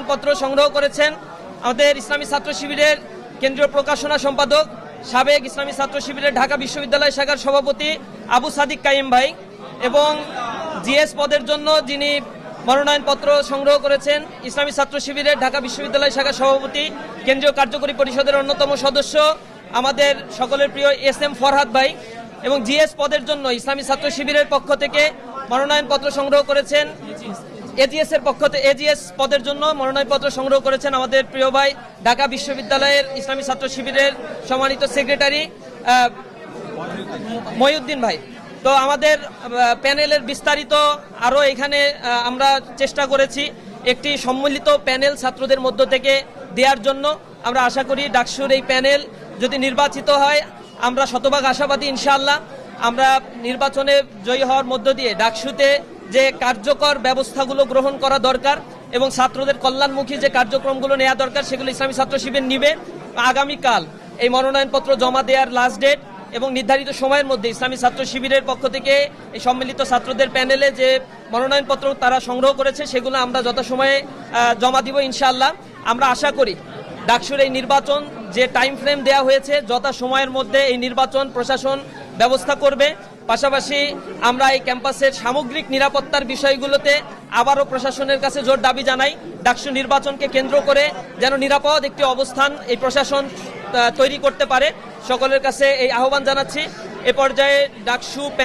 পত্র সংগ্রহ করেছেন আমাদের ইসলামী ছাত্র শিবিরের কেন্দ্রীয় প্রকাশনা সম্পাদক, সাবেক ইসলামী ছাত্র শিবিরের ঢাকা বিশ্ববিদ্যালয় শাখার সভাপতি আবু সাদিক কাইম ভাই, এবং জিএস পদের জন্য যিনি মনোনয়নপত্র সংগ্রহ করেছেন ইসলামী ছাত্র শিবিরের ঢাকা বিশ্ববিদ্যালয় শাখার সভাপতি, কেন্দ্রীয় কার্যকরী পরিষদের অন্যতম সদস্য আমাদের সকলের প্রিয় এস.এম. ফরহাদ ভাই, এবং জিএস পদের জন্য ইসলামী ছাত্র শিবিরের পক্ষ থেকে মনোনয়নপত্র সংগ্রহ করেছেন এজিএস পদের জন্য মনোনয়নপত্র সংগ্রহ করেছেন আমাদের প্রিয় ভাই ঢাকা বিশ্ববিদ্যালয়ের ইসলামী ছাত্র শিবিরের সম্মানিত সেক্রেটারি মহিউদ্দিন ভাই। তো আমাদের প্যানেলের বিস্তারিত আরও এখানে আমরা চেষ্টা করেছি একটি সম্মিলিত প্যানেল ছাত্রদের মধ্য থেকে দেওয়ার জন্য। আমরা আশা করি ডাকসুর এই প্যানেল যদি নির্বাচিত হয়, আমরা শতভাগ আশাবাদী ইনশাআল্লাহ আমরা নির্বাচনে জয়ী হওয়ার মধ্য দিয়ে ডাকসুতে যে কার্যকর ব্যবস্থাগুলো গ্রহণ করা দরকার এবং ছাত্রদের কল্যাণমুখী যে কার্যক্রমগুলো নেওয়া দরকার সেগুলো ইসলামী ছাত্র শিবির নিবে। আগামীকাল এই মনোনয়নপত্র জমা দেওয়ার লাস্ট ডেট এবং নির্ধারিত সময়ের মধ্যে ইসলামী ছাত্র শিবিরের পক্ষ থেকে এই সম্মিলিত ছাত্রদের প্যানেলে যে মনোনয়নপত্র তারা সংগ্রহ করেছে সেগুলো আমরা যথাসময়ে জমা দিব ইনশাআল্লাহ। আমরা আশা করি ডাকসুর এই নির্বাচন যে টাইম ফ্রেম দেওয়া হয়েছে যথা সময়ের মধ্যে এই নির্বাচন প্রশাসন ব্যবস্থা করবে। পাশাপাশি আমরা এই ক্যাম্পাসের সামগ্রিক নিরাপত্তার বিষয়গুলোতে আবারও প্রশাসনের কাছে জোর দাবি জানাই, ডাকসু নির্বাচনকে কেন্দ্র করে যেন নিরাপদ একটি অবস্থান এই প্রশাসন তৈরি করতে পারে। সকলের কাছে এই আহ্বান জানাচ্ছি। এ পর্যায়ে ডাকসু